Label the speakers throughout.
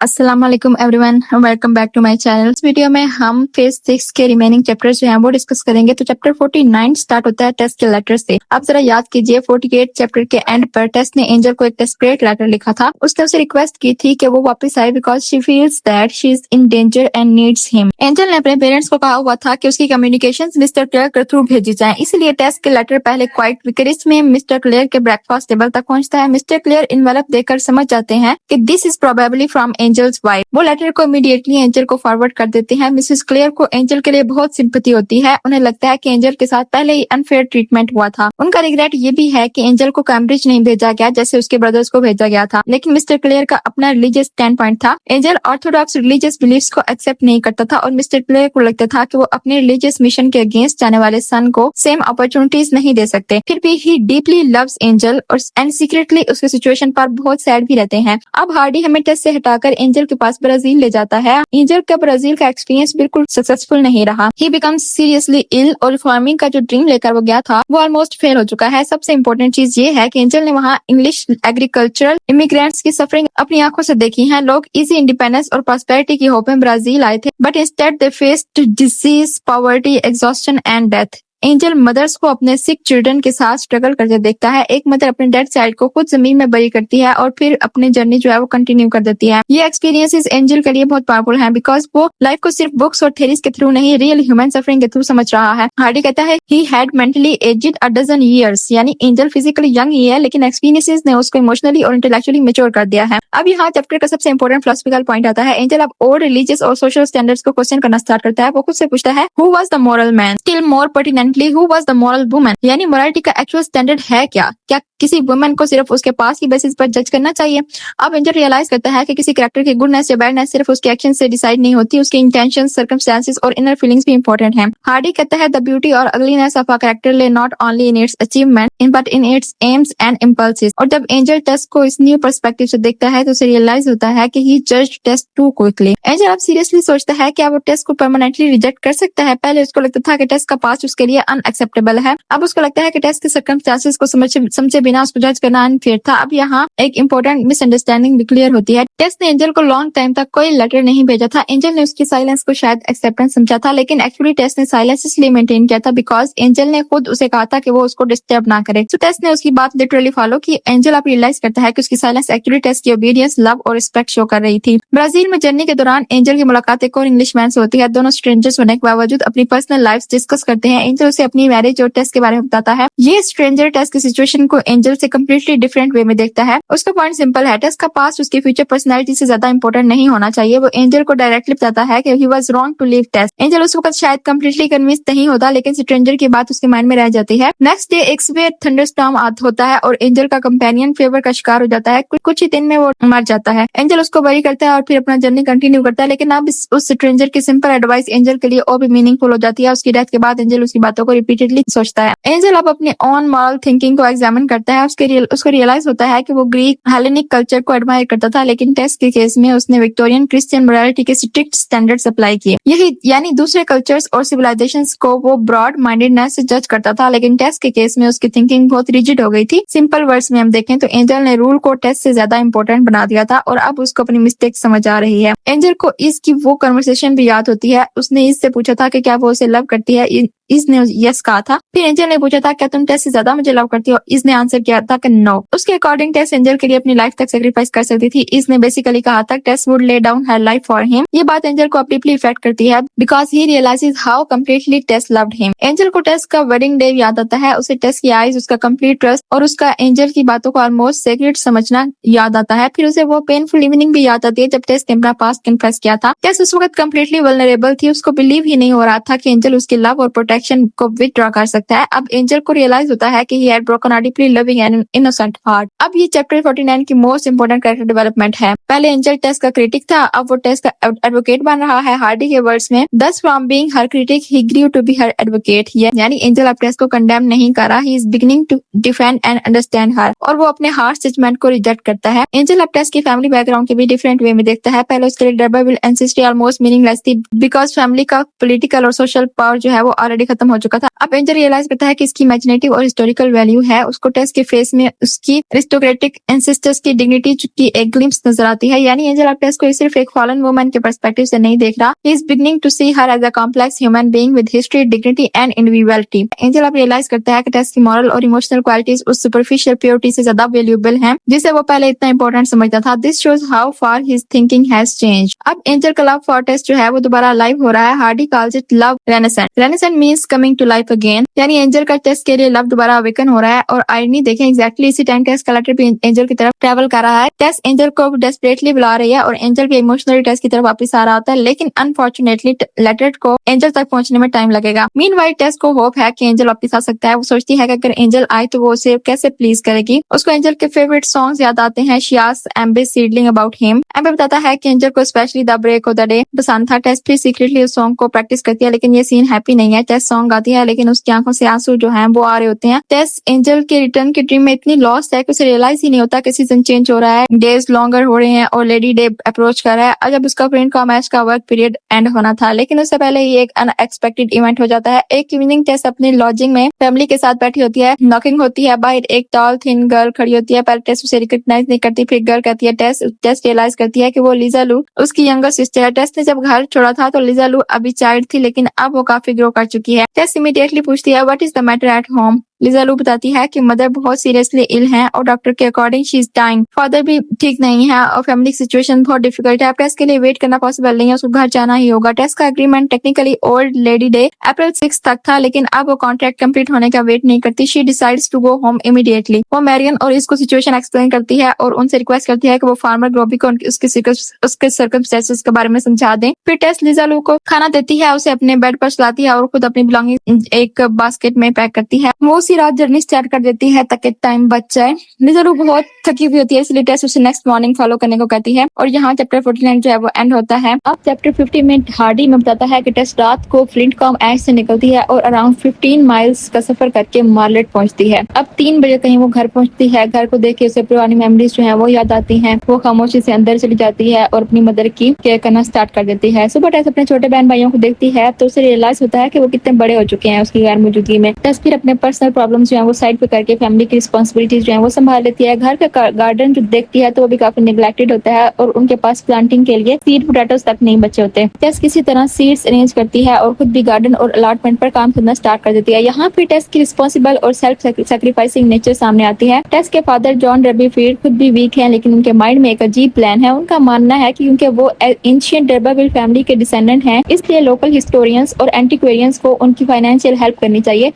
Speaker 1: अस्सलाम वालेकुम everyone, welcome back to my channel. इस वीडियो में हम फेज 6 के रिमेनिंग चैप्टर्स जो हैं वो डिस्कस करेंगे। तो चैप्टर 49 स्टार्ट होता है टेस्ट के लेटर से। आप जरा याद कीजिए 48 चैप्टर के एंड पर टेस्ट ने एंजल को एक डेस्परेट लेटर लिखा था। उसने उसे रिक्वेस्ट की थी कि वो वापस आए because she feels that she is in danger and needs him. Angel ने अपने पेरेंट्स को कहा हुआ था कि उसकी कम्युनिकेशंस मिस्टर क्लेयर के थ्रू भेजी जाएं, इसलिए टेस्ट के लेटर पहले क्वाइट विकरिस में मिस्टर क्लेयर के ब्रेकफास्ट टेबल तक पहुंचता है। मिस्टर क्लेयर इन्वेलप देकर समझ जाते हैं कि this is probably from Angel's wife. वो लेटर को इमीडिएटली एंजल को फॉरवर्ड कर देते हैं। मिसेस क्लेयर को एंजल के लिए बहुत सिंपैथी होती है। उन्हें लगता है कि एंजल के साथ पहले ही अनफेयर ट्रीटमेंट हुआ था। उनका रिग्रेट ये भी है कि एंजल को कैम्ब्रिज नहीं भेजा गया जैसे उसके ब्रदर्स को भेजा गया था। लेकिन मिस्टर क्लेयर का अपना रिलीजियस स्टैंड पॉइंट था। एंजल ऑर्थोडॉक्स रिलीजियस बिलीफ्स को एक्सेप्ट नहीं करता था और मिस्टर क्लेयर को लगता था कि वो अपने रिलीजियस मिशन के अगेंस्ट जाने वाले सन को सेम अपॉर्चुनिटीज नहीं दे सकते। फिर भी ही डीपली लव्स एंजल और एंड सीक्रेटली उसके सिचुएशन पर बहुत सैड भी रहते हैं। अब हार्डी हमें टेस्ट से हटाकर एंजल के पास ब्राजील ले जाता है। एंजल का ब्राजील का एक्सपीरियंस बिल्कुल सक्सेसफुल नहीं रहा। ही बिकम्स सीरियसली इल और फार्मिंग का जो ड्रीम लेकर वो गया था वो ऑलमोस्ट फेल हो चुका है। सबसे इम्पोर्टेंट चीज ये है कि एंजल ने वहाँ इंग्लिश एग्रीकल्चरल इमिग्रेंट्स की सफरिंग अपनी आंखों से देखी है। लोग इजी इंडिपेंडेंस और प्रॉस्पेरिटी की होप में ब्राजील आए थे, but instead they faced disease, poverty, exhaustion and death. Angel mothers को अपने सिक चिल्ड्रन के साथ स्ट्रगल करते देखता है। एक मदर अपने डेड चाइल्ड को खुद जमीन में बरी करती है और फिर अपनी जर्नी जो है वो कंटिन्यू कर देती है। ये एक्सपीरियंसेस एंजल के लिए बहुत पावरफुल हैं बिकॉज वो लाइफ को सिर्फ बुक्स और थ्योरीज के थ्रू नहीं, रियल ह्यूमन सफरिंग के थ्रू समझ रहा है। हार्डी कहता है he had mentally aged a dozen years, यानी एंजल फिजिकली यंग ही है लेकिन एक्सपीरियंसेस ने उसको इमोशनली और इंटेलेक्चुअली मैच्योर कर दिया है। अब यहाँ चैप्टर का सबसे इंपॉर्टेंट फिलोसफिकल पॉइंट आता है। एंजल अब ओल्ड रिलीजियस और सोशल स्टैंडर्ड्स को क्वेश्चन करना स्टार्ट करता है। वो खुद से पूछता है who was the moral man, still more pertinently who was the moral woman, यानी मोरालिटी का एक्चुअल स्टैंडर्ड है क्या? क्या किसी वुमन को सिर्फ उसके पास की बेसिस पर जज करना चाहिए? अब एंजल रियलाइज करता है कि किसी कैरेक्टर की गुडनेस या बैडनेस सिर्फ उसके एक्शन से डिसाइड नहीं होती, उसके इंटेंशंस, सर्कमस्टेंसेस और इनर फीलिंग्स भी इंपॉर्टेंट हैं। हार्डी कहता है द ब्यूटी और अगलीनेस ऑफ अ कैरेक्टर ले not only in its achievement but in its AIIMS and impulses. और जब एंजल टेस्ट को इस न्यू पर्सपेक्टिव से देखता है तो उसे रियलाइज होता है कि he judged Tess too quickly. Angel अब सीरियसली सोचता है कि वो टेस्ट को परमानेंटली रिजेक्ट कर सकता है। पहले उसको लगता था कि टेस्ट का पास्ट उसके लिए अनएक्सेप्टेबल है। अब उसको लगता है कि टेस्ट के सर्कमस्टेंसेस को समझे बिना उसको जज करना अनफेयर था। अब यहाँ एक इंपॉर्टेंट मिसअंडरस्टैंडिंग भी क्लियर होती है। टेस्ट ने एंजल को लॉन्ग टाइम तक कोई लेटर नहीं भेजा था। एंजल ने उसकी साइलेंस को शायद एक्सेप्टेंस समझा था, लेकिन एक्चुअली टेस्ट ने साइलेंस इसलिए मेंटेन किया था बिकॉज एंजल ने खुद उसे कहा था कि वो उसको डिस्टर्ब ना करे। तो टेस्ट ने उसकी बात लिटरली फॉलो की। एंजल अब रियलाइज करता है कि उसकी साइलेंस एक्चुअली टेस्ट की ओबीडियंस, लव और रिस्पेक्ट शो कर रही थी। ब्राजील में जर्नी के दौरान एंजल की मुलाकात एक और इंग्लिश मैन से होती है। दोनों स्ट्रेंजर्स होने के बावजूद अपनी पर्सनल लाइफ डिस्कस करते हैं। एंजल उसे अपनी मैरिज और टेस्ट के बारे में बताता है। ये स्ट्रेंजर टेस्ट की सिचुएशन को एंजल से कम्प्लीटली डिफरेंट वे में देखता है। उसका पॉइंट सिंपल है, टेस्ट का पास्ट उसकी फ्यूचर पर्सनैलिटी से ज्यादा इंपॉर्टेंट नहीं होना चाहिए। वो एंजल को डायरेक्टली बताता है कि he was wrong to leave Tess. Angel उस वक्त शायद कम्प्लीटली कन्विंस नहीं होता, लेकिन स्ट्रेंजर की बात उसके माइंड में रह जाती है। नेक्स्ट डे एक सिवियर थंडरस्टॉर्म होता है और एंजल का कंपेनियन फीवर का शिकार हो जाता है। कुछ ही दिन में वो मर जाता है। एंजल उसको वरी करता है और फिर अपना जर्नी कंटिन्यू करता है, लेकिन अब उस स्ट्रेंजर की सिंपल एडवाइस एंजल के लिए और भी मीनिंगफुल हो जाती है। उसकी डेथ के बाद एंजल उसकी बातों को रिपीटेडली सोचता है। एंजल अब अपनी ऑन मॉरल थिंकिंग को एग्जामिन करता है। उसको रियलाइज होता है कि वो ग्रीक हेलेनिक कल्चर को एडमायर करता था, लेकिन टेस्ट के केस में उसने विक्टोरियन क्रिश्चियन मोरालिटी के स्ट्रिक्ट स्टैंडर्ड्स अप्लाई किए। यही यानी दूसरे कल्चर्स और सिविलाइजेशंस को वो ब्रॉड माइंडेडनेस से जज करता था, लेकिन टेस्ट के केस में उसकी थिंकिंग बहुत रिजिड हो गई थी। सिंपल वर्ड्स में हम देखें तो एंजल ने रूल को टेस्ट से ज्यादा इंपॉर्टेंट बना दिया था और अब उसको अपनी मिस्टेक समझ आ रही है। एंजल को इसकी वो कन्वर्सेशन भी याद होती है। उसने इससे पूछा था कि क्या वो उसे लव करती है। इसने यस कहा था। फिर एंजल ने पूछा था क्या तुम टेस्ट से ज्यादा मुझे लव करती हो। इसने आंसर किया था कि नो। उसके अकॉर्डिंग टेस्ट एंजल के लिए अपनी लाइफ तक सेक्रीफाइस कर सकती थी। इसने बेसिकली कहा था Tess would lay down her life for him. ये बात एंजल को डीपली इफेक्ट करती है because he realizes how completely Tess loved him. Angel को टेस्ट का वेडिंग डे याद आता है। उसे टेस्ट की आईज, उसका कंप्लीट ट्रस्ट और उसका एंजल की बातों को ऑलमोस्ट सेक्रेट समझना याद आता है। फिर उसे वो पेनफुल इवनिंग भी याद आती है जब टेस्ट ने अपना पास्ट कन्फेस किया था। टेस्ट उस वक्त कम्प्लीटली वल्नरेबल थी। उसको बिलीव ही नहीं हो रहा था कि एंजल उसकी लव और प्रोटेक्शन को ड्रॉ कर सकता है। अब एंजल को रियलाइज होता है कि he had broken a deeply loving and innocent heart. अब ये चैप्टर 49 की मोस्ट इंपोर्टेंट कैरेक्टर डेवलपमेंट है। पहले एंजल टेस्ट का क्रिटिक था, अब वो टेस्ट का एडवोकेट बन रहा है। हार्डी के वर्ड्स में thus from being her critic he grew to be her advocate. यानी एंजल अब टेस्ट को कंडेम नहीं कर रहा, he is beginning to defend and understand her, और वो अपने हार्श जजमेंट को रिजेक्ट करता है। एंजल अब टेस्ट की फैमिली बैकग्राउंड के भी डिफरेंट वे में देखता है। पहले उसके लिए डबल एंसेस्ट्री ऑलमोस्ट मीनिंगलेस थी बिकॉज फैमिली का पॉलिटिकल और सोशल पावर जो है वो ऑलरेडी खत्म हो चुका था। अब एंजल रियलाइज करता है कि इसकी इमेजिनेटिव और हिस्टोरिकल वैल्यू है। उसको टेस्ट के फेस में उसकी एरिस्टोक्रेटिक एंसेस्टर्स की डिग्निटी की एक ग्लिम्स नजर जाती है। यानी एंजल अब टेस को सिर्फ एक फॉलन वुमन के पर्सपेक्टिव से नहीं देख रहा, he is beginning to see her as a complex human being with history, dignity and individuality. Angel अब रियलाइज करता है कि टेस की मॉरल और इमोशनल क्वालिटीज उस सुपरफिशियल प्योरिटी से ज्यादा वैल्यूएबल हैं जिसे वो पहले इतना इंपॉर्टेंट समझता था। This shows how far his thinking has change. अब एंजल का लव फॉर टेस जो है वो दोबारा लाइव हो रहा है। Hardy calls it love renaissance. Renaissance means coming to life again, यानी एंजल का टेस के लिए लव दोबारा अवेकन हो रहा है। और आयरनी देखें, एग्जैक्टली इसी टाइम टेस का लेटर भी एंजल की तरफ ट्रेवल कर रहा है। टेस एंजल को डेस्परेटली बुला रही है और एंजल भी इमोशनली टेस की तरफ वापस आ रहा होता है, लेकिन अनफॉर्चुनेटली लेटर को एंजल तक पहुंचने में टाइम लगेगा। मीनवाइल टेस को होप है कि एंजल वापस आ सकता है। वो सोचती है कि अगर एंजल आए तो वो उसे कैसे प्लीज करेगी। उसको एंजल के फेवरेट सॉन्ग्स याद आते हैं। She asks Amby Seedling about him. Amby बताता है कि एंजल को specially the break of the day पसंद था। टेस फिर सीक्रेटली उस सॉन्ग को प्रैक्टिस करती है, लेकिन ये सीन हैप्पी नहीं है। टेस सॉन्ग गाती है लेकिन उसकी आंखों से आंसू जो हैं वो आ रहे होते हैं। टेस एंजल के रिटर्न की ड्रीम में इतनी लॉस्ट है कि उसे रियलाइज ही नहीं होता कि सीजन चेंज हो रहा है, डेज लॉन्गर हो रहे हैं और लेडी डे अप्रोच कर रहा है। और जब उसका फ्रेंड का मैच का वर्क पीरियड एंड होना था, लेकिन उससे पहले ही एक अनएक्सपेक्टेड इवेंट हो जाता है। एक इवनिंग टेस अपनी लॉजिंग में फैमिली के साथ बैठी होती है। नॉकिंग होती है, बाहर एक टॉल थिन गर्ल खड़ी होती है। पहले टेस उसे रिकॉग्नाइज नहीं करती, फिर गर्ल कहती है टेस रियलाइज करती है कि वो लिजा लू उसकी यंगर सिस्टर है। टेस ने जब घर छोड़ा था तो लिजा लू अभी चाइल्ड थी, लेकिन अब वो काफी ग्रो कर चुकी है। टेस इमीडिएटली पूछती है what is the matter at home. Liza Lu बताती है कि मदर बहुत सीरियसली इल हैं और डॉक्टर के according she is dying. Father भी ठीक नहीं है और फैमिली सिचुएशन बहुत डिफिकल्ट है। अब टेस के लिए वेट करना पॉसिबल नहीं है, उसको घर जाना ही होगा। टेस का agreement technically old Lady Day April 6 तक था, लेकिन अब वो कॉन्ट्रैक्ट कंप्लीट होने का वेट नहीं करती। She decides to go home immediately. वो मैरियन और इसको सिचुएशन एक्सप्लेन करती है और उनसे रिक्वेस्ट करती है कि वो फार्मर ग्रोबी को उसके सर्कमस्टेंसेस के बारे में समझा दें। फिर टेस लिजा लू को खाना देती है, उसे अपने बेड पर सुलाती है और खुद अपनी बिलोंगिंग एक बास्केट में पैक करती है। वो उसी रात जर्नी स्टार्ट कर देती है ताकि टाइम बच जाए। लिजा लू बहुत थकी हुई होती है, इसलिए टेस उसे नेक्स्ट मॉर्निंग फॉलो करने को कहती है और यहाँ चैप्टर 49 जो है वो एंड होता है। अब चैप्टर 50 में हार्डी में बताता है कि टेस रात को फ्लिंटकॉम एश से निकलती है और अराउंड 15 माइल्स का सफर करके मार्लेट पहुंचती है। अब 3 बजे कहीं वो घर पहुंचती है। घर को देख के उसे पुरानी मेमोरीज जो है वो याद आती हैं। वो खामोशी से अंदर चली जाती है और अपनी मदर की केयर करना स्टार्ट कर देती है। सुबह टेस अपने छोटे बहन भाइयों को देखती है तो उसे रियलाइज होता है कि वो कितने बड़े हो चुके हैं उसकी गैर मौजूदगी में। टेस फिर अपने पर्सनल प्रॉब्लम्स जो है वो साइड पे करके फैमिली की रिस्पॉन्सिबिलिटीज जो है वो संभाल लेती है। घर का गार्डन जो देखती है तो वो भी काफी निगलेक्टेड होता है और उनके पास प्लांटिंग के लिए सीड पोटैटोस तक नहीं बचे होते। टेस किसी तरह सीड्स अरेंज करती है और खुद भी गार्डन और अलॉटमेंट पर काम करना स्टार्ट कर देती है। यहाँ फिर टेस की रिस्पॉन्सिबल और सेल्फ सैक्रिफाइसिंग नेचर सामने आती है। टेस के फादर जॉन रबीफील्ड खुद भी वीक हैं, लेकिन उनके माइंड में एक अजीब प्लान है। उनका मानना है कि क्योंकि वो एंशिएंट रबाविल फैमिली के डिसेंडेंट हैं, इसलिए लोकल हिस्टोरियंस और एंटिक्वेरियंस को उनकी फाइनेंशियल हेल्प करनी चाहिए।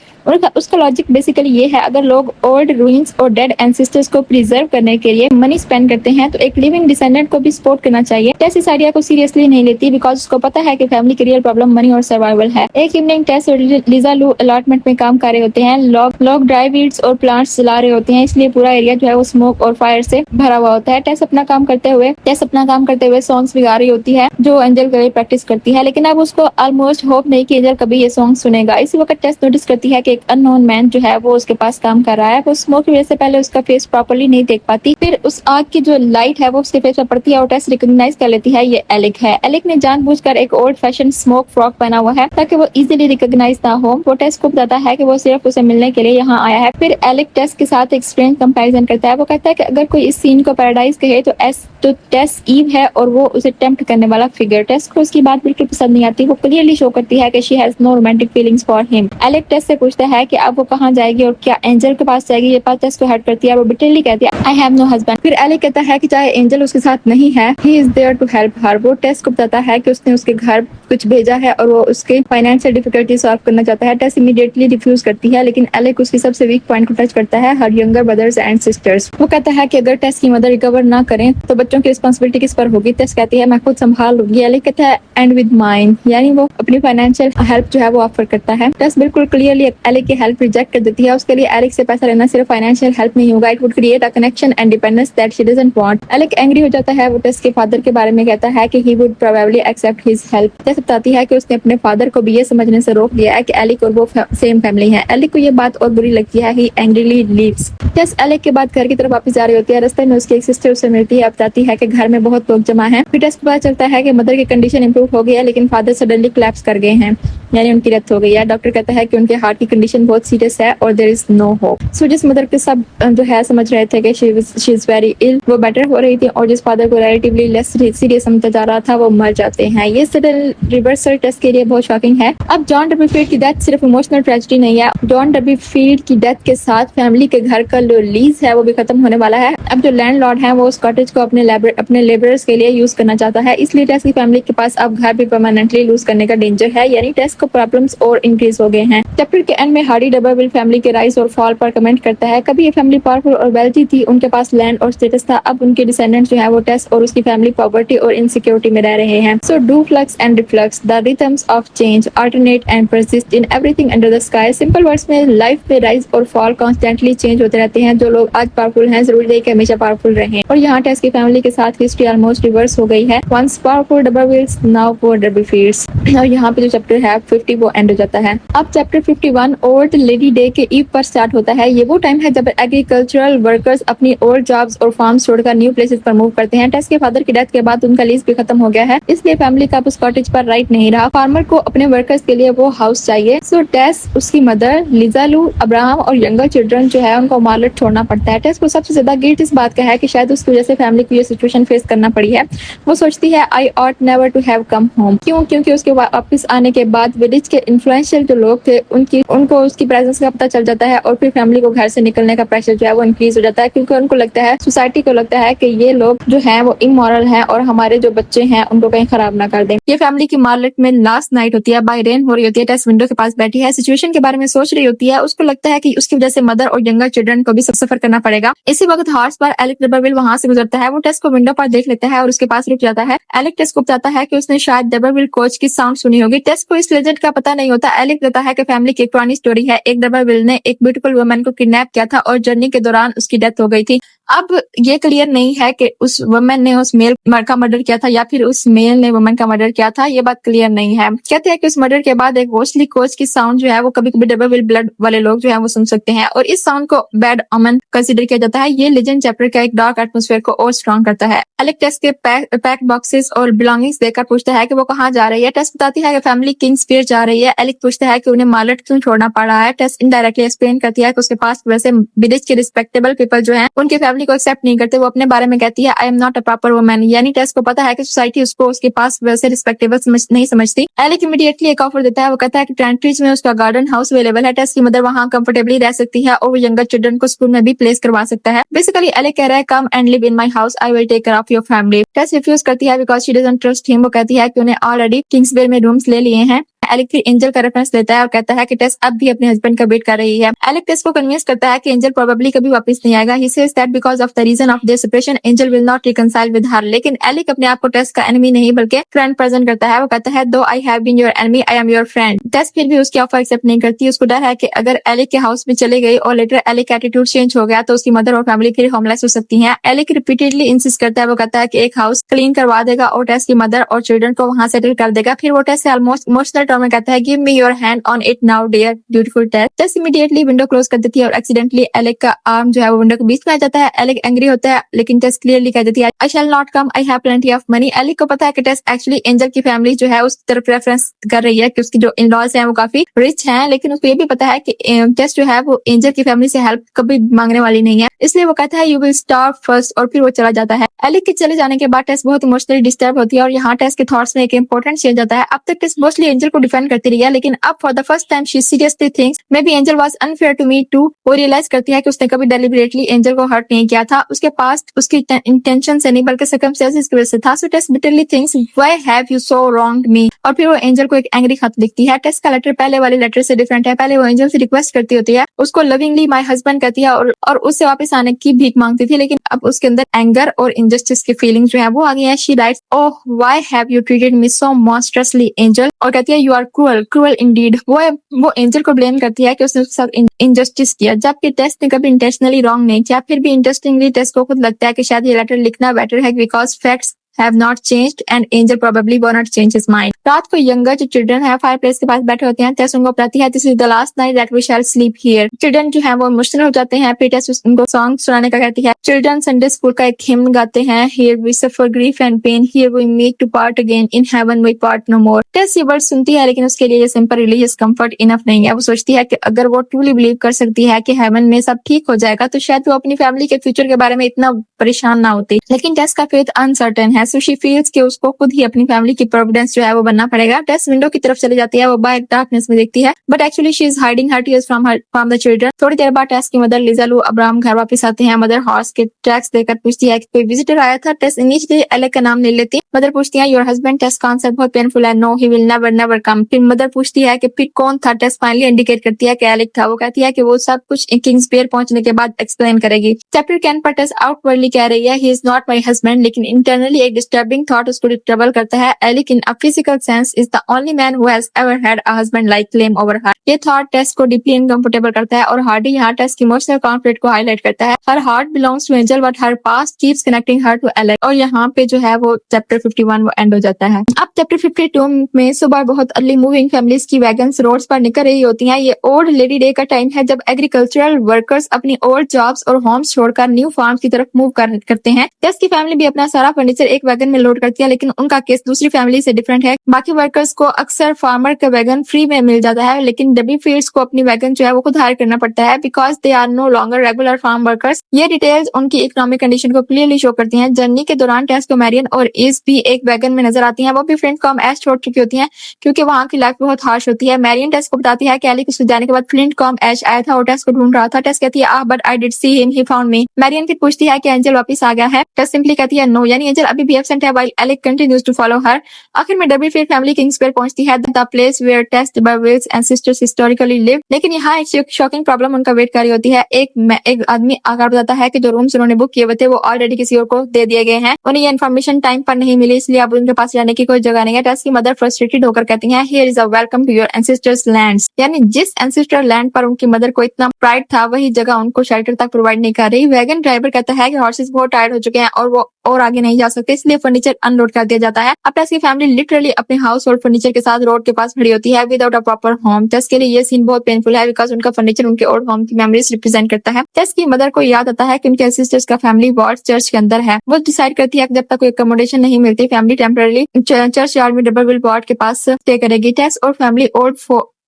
Speaker 1: उसका लॉजिक बेसिकली ये है, अगर लोग ओल्ड रूइंस और डेड एंसेस्टर्स को प्रिजर्व करने के लिए मनी स्पेंड करते हैं तो एक लिविंग डिसेंडेंट को भी सपोर्ट करना चाहिए। टेस इस आइडिया को सीरियसली नहीं लेती बिकॉज उसको पता है कि फैमिली की रियल प्रॉब्लम मनी और सर्वाइवल है। एक इवनिंग टेस और लिजा लू अलॉटमेंट में काम कर रहे होते हैं। लोग ड्राई वीड्स और प्लांट्स जला रहे होते हैं, इसलिए पूरा एरिया जो है वो स्मोक और फायर से भरा हुआ होता है। टेस अपना काम करते हुए सॉन्ग्स गा रही होती है जो एंजल के लिए प्रैक्टिस करती है, लेकिन अब उसको ऑलमोस्ट होप नहीं कि एंजल कभी ये सॉन्ग सुनेगा। इसी वक्त टेस नोटिस करती है कि एक अननोन मैन जो है वो उसके पास काम कर रहा है। वो स्मोक की वजह से पहले उसका फेस प्रॉपर्ली नहीं देख पाती, फिर उस आग की जो लाइट है वो उसके फेस पर पड़ती है और टेस रिकॉग्नाइज कर लेती है ये एलिक है। एलिक ने जानबूझकर एक ओल्ड फैशन स्मोक फ्रॉक पहना हुआ है ताकि वो इजीली रिकॉग्नाइज ना हो। वो टेस को बताता है कि वो सिर्फ उसे मिलने के लिए यहाँ आया है। फिर एलिक टेस के साथ एक स्ट्रेंज कंपैरिजन करता है। वो कहता है कि अगर कोई इस सीन को पैराडाइज कहे तो टेस ईव है और वो उसे टेम्प्ट करने वाला फिगर। टेस को उसकी बात बिल्कुल पसंद नहीं आती। वो क्लियरली शो करती है कि she has no romantic feelings for him. Alec Tess से पूछता है कि अब वो कहाँ जाएगी और क्या एंजल के पास जाएगी। ये बात टेस को हर्ट करती है। वो बिटरली कहती है आई हैव नो हस्बैंड। फिर एलिक कहता है कि चाहे एंजल उसके साथ नहीं है, he is there to help her. वो टेस को बताता है कि उसने उसके घर कुछ भेजा है और वो उसके फाइनेंशियल डिफिकल्टी सॉल्व करना चाहता है। टेस इमीडिएटली रिफ्यूज करती है, लेकिन एलिक उसकी सबसे वीक पॉइंट को टच करता है, her younger brothers and sisters. वो कहता है कि अगर टेस की मदर रिकवर ना करें तो बच्चों की रिस्पॉन्सिबिलिटी किस पर होगी। टेस कहती है मैं खुद संभाल लूंगी। एलिक कहता है एंड विद माइन, यानी वो अपनी फाइनेंशियल हेल्प जो है वो ऑफर करता है। टेस बिल्कुल क्लियरली एलिक की हेल्प रिजेक्ट कर देती है। उसके लिए एलिक से पैसा लेना सिर्फ फाइनेंशियल हेल्प नहीं होगा, it would create a connection and dependence that she doesn't want. Alec angry हो जाता है। वो टेस के फादर के बारे में कहता है कि he would probably accept his help. Tess बताती है कि उसने अपने फादर को भी ये समझने से रोक दिया है कि एलिक और वो सेम फैमिली है। एलिक को ये बात और बुरी लगती है। ही एंग्रीली लीव्स। टेस एलिक के बाद घर की तरफ वापस जा रही होती है। रास्ते में उसकी एक सिस्टर उससे मिलती है, बताती है कि घर में बहुत लोग जमा हैं। फिर टेस को पता चलता है कि मदर की कंडीशन इंप्रूव हो गई है, लेकिन फादर सडनली कोलैप्स कर गए हैं। यानी उनकी डेथ हो गई है। डॉक्टर कहता है कि उनके हार्ट की कंडीशन बहुत सीरियस है और देयर इज नो होप। सो जिस मदर के सब जो है समझ रहे थे कि शी इज वेरी इल, वो बेटर हो रही थी, और जिस फादर को रिलेटिवली लेस सीरियस समझा जा रहा था वो मर जाते हैं। ये सडन रिवर्सल टेस्ट के लिए बहुत शॉकिंग है। अब जॉन डबलफील्ड की डेथ सिर्फ इमोशनल ट्रेजेडी नहीं है, जॉन डबलफील्ड की डेथ के साथ फैमिली के घर का जो लीज है वो भी खत्म होने वाला है। अब जो लैंडलॉर्ड है वो उस कॉटेज को अपने लेबरर्स के लिए यूज करना चाहता है, इसलिए टेस की फैमिली के पास अब घर भी परमानेंटली लूज करने का डेंजर है, यानी टेस को प्रॉब्लम्स और इंक्रीज हो गए हैं। चैप्टर के एंड में हार्डी डबलफील्ड फैमिली के राइज और फॉल पर कमेंट करता है। कभी ये फैमिली पावरफुल और वेल्थी थी, उनके पास लैंड और स्टेटस था, अब उनके डिसेंडेंट्स जो है वो टेस और उसकी फैमिली पॉवर्टी और इनसिक्योरिटी में रह रहे हैं। So do flux and reflux, the rhythms of change alternate and persist in everything under the sky. Simple words में लाइफ में राइज और फॉल कॉन्स्टेंटली चेंज होते रहते हैं। जो लोग आज पावरफुल हैं जरूरी नहीं कि हमेशा पावरफुल रहें, और यहाँ टेस की फैमिली के साथ हिस्ट्री ऑलमोस्ट रिवर्स हो गई है। Once powerful Durbeyfields, now poor Durbeyfields. और यहाँ पे जो चैप्टर है 50 वो एंड हो जाता है। अब चैप्टर 51 ओल्ड लेडी डे के ईव पर स्टार्ट होता है। ये वो टाइम है जब एग्रीकल्चरल वर्कर्स अपनी ओल्ड जॉब्स और फार्म छोड़कर न्यू प्लेसेस पर मूव करते हैं। टेस के फादर की डेथ के बाद उनका लीज भी खत्म हो गया है, इसलिए फैमिली का उस कॉटेज पर राइट नहीं रहा। फार्मर को अपने वर्कर्स के लिए वो हाउस चाहिए। सो टेस, उसकी मदर लिजा लू, अब्राहम और यंगर चिल्ड्रन जो है उनको मार्लेट छोड़ना पड़ता है। टेस को सबसे ज्यादा गिल्ट इस बात का है कि शायद उसकी वजह से फैमिली को ये सिचुएशन फेस करना पड़ी है। वो सोचती है I ought never to have come home. क्यों? क्योंकि उसके वापस आने के बाद विलेज के इन्फ्लुएंशियल जो लोग थे उनको उसकी प्रेजेंस का पता चल जाता है, और फिर फैमिली को घर से निकलने का प्रेशर जो है वो इंक्रीज हो जाता है, क्योंकि उनको लगता है, सोसाइटी को लगता है कि ये लोग जो हैं वो इमोरल हैं और हमारे जो बच्चे हैं उनको कहीं खराब ना कर दें। ये फैमिली की मार्लेट में लास्ट नाइट होती है, बाय रेन हो रही होती है। टेस विंडो के पास बैठी है, सिचुएशन के बारे में सोच रही होती है। उसको लगता है कि उसकी वजह से मदर और यंगर चिल्ड्रन को भी सब सफर करना पड़ेगा। इसी वक्त हॉर्स पर एलेक डबरविल वहां से गुजरता है। वो टेस को विंडो पर देख लेता है और उसके पास रुक जाता है। एलेक टेस को बताता है कि उसने शायद डबरविल कोच की साउंड सुनी होगी। टेस को इस लेजेंड का पता नहीं होता। एलेक कहता है कि फैमिली की एक पुरानी स्टोरी है, एक डबरविल ने एक ब्यूटीफुल वुमन को किडनैप किया था और जर्नी के दौरान उसकी डेथ हो गई थी। अब ये क्लियर नहीं है कि उस वुमन ने उस मेल का मर्डर किया था या फिर उस मेल ने वुमन का मर्डर किया था, ये बात क्लियर नहीं है। कहते हैं कि उस मर्डर के बाद एक घोस्टली कोच की साउंड जो है वो कभी कभी डबरविल ब्लड वाले लोग जो है वो सुन सकते हैं, और इस साउंड को बैड ओमेन कंसीडर किया जाता है। ये लेजेंड चैप्टर का एक डार्क एटमोस्फेयर को और स्ट्रॉन्ग करता है। एलेक टेस के पैक बॉक्सेस और बिलोंगिंग्स देखकर पूछता है कि वो कहाँ जा रही है। टेस बताती है कि फैमिली किंग्सफीयर जा रही है। एलेक पूछता है कि उन्हें मार्लेट क्यों छोड़ना पड़ रहा है। टेस इनडायरेक्टली एक्सप्लेन करती है कि उसके पास वैसे विलेज के रिस्पेक्टेबल पीपल जो है उनकी फैमिली को एक्सेप्ट नहीं करते। वो अपने बारे में कहती है I am not a proper woman, यानी टेस को पता है कि सोसाइटी उसको उसके पास वैसे रिस्पेक्टेबल नहीं समझती। एलेक इमीडिएटली एक ऑफर देता है। वो कहता है कि ट्रेंट्रीज में उसका गार्डन हाउस अवेलेबल है, टेस की मदर वहां कंफर्टेबली रह सकती है और वो यंगर चिल्ड्रन को स्कूल में भी प्लेस करवा सकता है। बेसिकली एलेक कह रहा है come and live in my house, I will take care of your family. Tess refuse करती है because she doesn't trust him. वो कहती है कि उन्हें ऑलरेडी किंग्सवेयर में रूम्स ले लिए हैं। एलेक फिर एंजल का रेफरेंस लेता है और कहता है कि टेस अब भी अपने हस्बैंड का वेट कर रही है। एलेक टेस को कन्विंस करता है कि एंजल प्रोबेबली कभी वापस नहीं आएगा। He says that because of the reason of their separation Angel will not reconcile with her. लेकिन एलेक अपने आप को टेस का एनिमी नहीं बल्कि फ्रेंड प्रेजेंट करता है। वो कहता है though I have been your enemy I am your friend. Tess फिर भी उसकी ऑफर एक्सेप्ट नहीं करती। उसको डर है कि अगर एलेक के हाउस में चले गई और लेटर एलेक का एटीट्यूड चेंज हो गया तो उसकी मदर और फैमिली फिर होमलेस हो सकती है। एलेक रिपीटेडली इंसिस्ट करता है। वो कहता है कि एक हाउस क्लीन करवा देगा और टेस की मदर और चिल्ड्रन को वहां सेटल कर देगा। फिर वो टेस से ऑलमोस्ट इमोशनल टर्म में कहता है give me your hand on it now dear beautiful Tess. Tess immediately window close कर देती है और एक्सीडेंटली एलेक का आर्म जो है वो विंडो के बीच में आ जाता है। एलेक एंग्री होता है लेकिन टेस क्लियरली कह देती है I shall not come, I have plenty of money. Alec को पता है कि टेस एक्चुअली एंजल की फैमिली जो है उस तरफ रेफरेंस कर रही है कि उसकी जो इन-लॉज हैं वो काफी रिच हैं, लेकिन उसको ये भी पता है कि टेस जो है वो एंजल की फैमिली से हेल्प कभी मांगने वाली नहीं है, इसलिए वो कहता है यू विल स्टार्व फर्स्ट और फिर वो चला जाता है। एलेक के चले जाने के बाद टेस बहुत इमोशनली डिस्टर्ब होती है और यहाँ टेस के थॉट्स में एक इंपॉर्टेंट चेंज आता है। अब तक टेस मोस्टली एंजल को डिफेंड करती रही है, लेकिन अब for the first time she seriously thinks maybe Angel was unfair to me too. वो रियलाइज करती है कि उसने कभी डेलिबरेटली एंजल को हर्ट नहीं किया था। उसके पास उसकी इंटेंशन से नहीं बल्कि सर्कमस्टेंसेस की वजह से था। So Tess bitterly thinks why have you so wronged me. और फिर वो एंजल को एक एंग्री खत लिखती है। टेस का लेटर पहले वाले लेटर से डिफरेंट है। पहले वो एंजल से रिक्वेस्ट करती होती है, उसको लविंगली माय हस्बैंड कहती है और उससे वापस आने की भीख मांगती थी, लेकिन अब उसके अंदर एंगर और इनजस्टिस की फीलिंग जो है वो आ गई है। She writes oh why have you treated me so monstrously Angel, और कहती है यू आर क्रूअल इंडीड। वो एंजल को ब्लेम करती है कि उसने उसके साथ इनजस्टिस किया, जबकि टेस ने कभी इंटेंशनली रॉन्ग नहीं किया। फिर भी इंटरेस्टिंगली टेस को खुद लगता है कि शायद ये लेटर लिखना बेटर है because facts have not changed and angel probably will not change his mind। रात को यंगर जो चिल्ड्रन है फायर प्लेस के पास बैठे होते हैं। टेस उनको बताती है this is the last night that we shall sleep here. Children जो है वो इमोशनल हो जाते हैं। फिर टेस उनको सॉन्ग सुनाने का कहती है। चिल्ड्रन संडे स्कूल का एक हिम्न गाते हैं। Here we suffer grief and pain, here we meet to part again, in heaven we part no more. Tess ये वर्ड सुनती है लेकिन उसके लिए ये सिंपल रिलीजियस कंफर्ट इनफ नहीं है। वो सोचती है कि अगर वो ट्रूली बिलीव कर सकती है कि हेवन में सब ठीक हो जाएगा तो शायद वो अपनी फैमिली के फ्यूचर के बारे में इतना परेशान ना होती। लेकिन टेस का फेथ अनसर्टेन है, सो शी फील्स कि उसको खुद ही अपनी फैमिली की प्रोविडेंस जो है वो बनना पड़ेगा। टेस विंडो की तरफ चली जाती है। वो बाहर डार्कनेस में देखती है but actually she is hiding her tears from the children. थोड़ी देर बाद टेस की मदर लिजा लू अब्राहम घर वापस आते हैं। मदर हॉर्स के ट्रैक्स देकर पूछती है कि कोई विजिटर आया था। टेस इमीडिएटली एलेक का नाम ले लेती है। मदर पूछती है योर हस्बैंड। टेस का आंसर बहुत पेनफुल है, no he will never never come. फिर मदर पूछती है कि फिर कौन था। टेस फाइनली इंडिकेट करती है कि एलेक था। वो कहती है कि वो सब कुछ किंग्स पेयर पहुंचने के बाद एक्सप्लेन करेगी। चैप्टर के एंड पर टेस आउटवर्डली कह रही है he is not my husband, लेकिन इंटरनली एक डिस्टर्बिंग थॉट उसको ट्रबल करता है। Alec in a physical sense is the only man who has ever had a husband like claim over her. ये थॉट टेस को डीपली इनकंफर्टेबल करता है और हार्डी यहाँ टेस की इमोशनल कॉन्फ्लिक्ट को हाईलाइट करता है। Her heart belongs to Angel but her past keeps connecting her to Alec. और यहाँ पे जो है वो चैप्टर 51 वो एंड हो जाता है। अब चैप्टर 52 में सुबह बहुत अर्ली मूविंग फैमिलीज की वैगन्स रोड्स पर निकल रही होती हैं। ये ओल्ड लेडी डे का टाइम है जब एग्रीकल्चरल वर्कर्स अपनी ओल्ड जॉब्स और होम्स छोड़कर न्यू फार्म की तरफ मूव करते हैं। टेस की फैमिली भी अपना सारा फर्नीचर एक वैगन में लोड करती है लेकिन उनका केस दूसरी फैमिली से डिफरेंट है। बाकी वर्कर्स को अक्सर फार्मर का वैगन फ्री में मिल जाता है लेकिन डबी फील्ड्स को अपनी वैगन जो है वो खुद हायर करना पड़ता है because they are no longer regular farm workers. ये डिटेल्स उनकी इकोनॉमिक कंडीशन को क्लियरली शो करती हैं। जर्नी के दौरान टेस को मैरियन और इस भी एक वैगन में नजर आती हैं। वो भी फ्लिंट कॉम ऐश छोड़ चुकी होती हैं क्योंकि वहाँ की लाइफ बहुत हार्श होती है। मैरियन टेस को बताती है कि एलिक उसके जाने के बाद फ्लिंट कॉम ऐश आया था और टेस को ढूंढ रहा था। टेस कहती है but I did see him, he found me. Marian फिर पूछती है कि एंजल वापस आ गया है। टेस सिंपली कहती है नो, यानी एंजल अभी भी एब्सेंट है while Alec continues to follow her. आखिर में Durbeyfield family Kingsbere पहुंचती है, the place where Tess d'Urbervilles and sisters historically live. लेकिन यहाँ एक शॉकिंग प्रॉब्लम उनका वेट कर रही होती है। एक आदमी आकर बताता है कि जो रूम्स उन्होंने बुक किए हुए थे वो ऑलरेडी किसी और को दे दिए गए हैं। उन्हें ये इन्फॉर्मेशन टाइम पर नहीं मिली इसलिए अब उनके पास जाने की कोई जगह नहीं है। टेस की मदर फ्रस्ट्रेटेड होकर कहती हैं here is a welcome to your ancestors lands, यानी जिस एंसेस्टर लैंड पर उनकी मदर को इतना प्राइड था वही जगह उनको शेल्टर तक प्रोवाइड नहीं कर रही। वैगन ड्राइवर कहता है कि हॉर्सेस बहुत टायर्ड हो चुके हैं और वो और आगे नहीं जा सकते इसलिए फर्नीचर अनलोड कर दिया जाता है। अब टेस की फैमिली लिटरली अपने हाउस होल्ड फर्नीचर के साथ रोड के पास खड़ी होती है विदाउट अ प्रॉपर होम। टेस के लिए ये सीन बहुत पेनफुल है बिकॉज उनका फर्नीचर उनके ओल्ड होम की मेमोरीज रिप्रेजेंट करता है। टेस की मदर को याद आता है कि उनके सिस्टर्स का फैमिली वार्ड चर्च के अंदर है। वो डिसाइड करती है कि जब तक कोई अकोमोडेशन नहीं मिलती फैमिली टेम्पररी चर्च यार्ड में डबल विल वार्ड के पास स्टे करेगी। टेस और फैमिली ओल्ड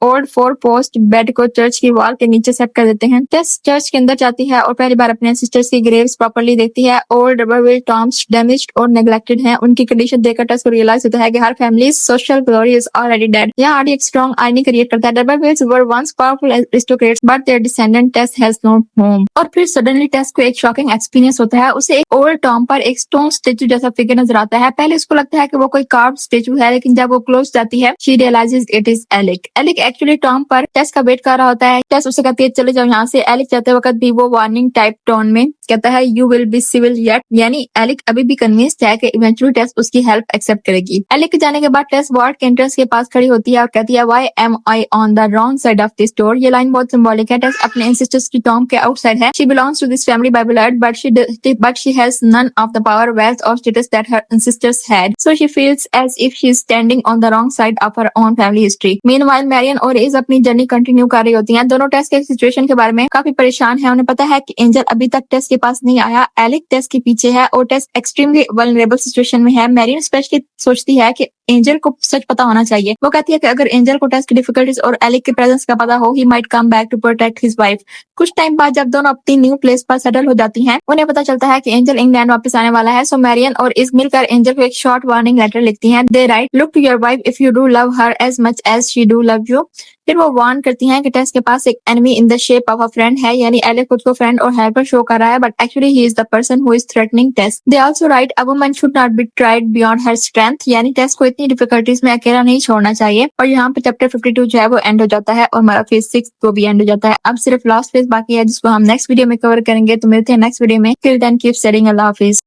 Speaker 1: 4 पोस्ट बेड को चर्च की वॉल के नीचे सेट कर देते हैं। टेस चर्च के अंदर जाती है और पहली बार अपने सिस्टर्स की ग्रेव्स प्रॉपर्ली देखती है। ओल्ड डबरविल टॉम्स डैमेज्ड और नेग्लेक्टेड हैं। उनकी कंडीशन देखकर टेस को रियलाइज होता है कि her family social glory is already dead. यहाँ आर्डी एक स्ट्रॉन्ग आर्नी क्रिएट करता है। D'Urbervilles were once powerful aristocrats but their descendant Tess has no home. और फिर सडनली टेस को एक शॉकिंग एक्सपीरियंस होता है। उसे एक ओल्ड टॉम पर एक स्टोन स्टेचू जैसा फिगर नजर आता है। पहले उसको लगता है कि वो कोई कार्व स्टेचू है लेकिन जब वो क्लोज जाती है she realizes it is Alec. Alec actually tomb पर टेस का वेट कर रहा होता है। टेस उसे कहती है चले जाओ यहाँ से। एलिक जाते वक्त भी वो वार्निंग टाइप टोन में कहता है you will be civil yet, यानी एलिक अभी भी कन्विंस्ड है कि इवेंचुअली टेस उसकी हेल्प एक्सेप्ट करेगी। एलिक के जाने के बाद टेस वार्ड के एंट्रेंस के पास खड़ी होती है और कहती है why am I on the wrong side of this door. ये लाइन बहुत सिंबॉलिक है। टेस अपने एंसेस्टर्स की टॉम के आउटसाइड है। She belongs to this family by blood but she has none of the power wealth और status that her ancestors had, so she feels as if she is standing on the wrong side of her own family history. Meanwhile Marian और Izz अपनी journey continue कर रही होती हैं। दोनों टेस के situation के बारे में काफी परेशान है। उन्हें पता है कि एंजल अभी तक टेस के पास नहीं आया। एलिक टेस के पीछे है और टेस एक्सट्रीमली वल्नरेबल सिचुएशन में है। मैरियन स्पेशली सोचती है कि एंजल को सच पता होना चाहिए। वो कहती है कि अगर एंजल को टेस की डिफिकल्टीज और एलिक के प्रेजेंस का पता हो ही might come back to protect his wife. कुछ टाइम बाद जब दोनों अपनी न्यू प्लेस पर सेटल हो जाती हैं उन्हें पता चलता है कि एंजल इंग्लैंड वापस आने वाला है। सो मैरियन और इस मिलकर एंजल को एक शॉर्ट वार्निंग लेटर लिखती हैं। They write look to your wife if you do love her as much as she do love you. फिर वो वार्न करती हैं कि टेस के पास एक enemy in the shape of a friend है, यानी एलिक खुद को फ्रेंड और हेल्पर शो कर रहा है but actually he is the person who is threatening Tess. They also write a woman should not be tried beyond her strength, यानी Tess को इतनी डिफिकल्टीज में अकेला नहीं छोड़ना चाहिए। और यहाँ पे चैप्टर 52 जो है वो एंड हो जाता है और हमारा फेज 6 वो भी एंड हो जाता है। अब सिर्फ लास्ट फेज बाकी है जिसको हम नेक्स्ट वीडियो में कवर करेंगे। तो मिलते हैं नेक्स्ट वीडियो में। Till then keep studying. अल्लाह हाफिज।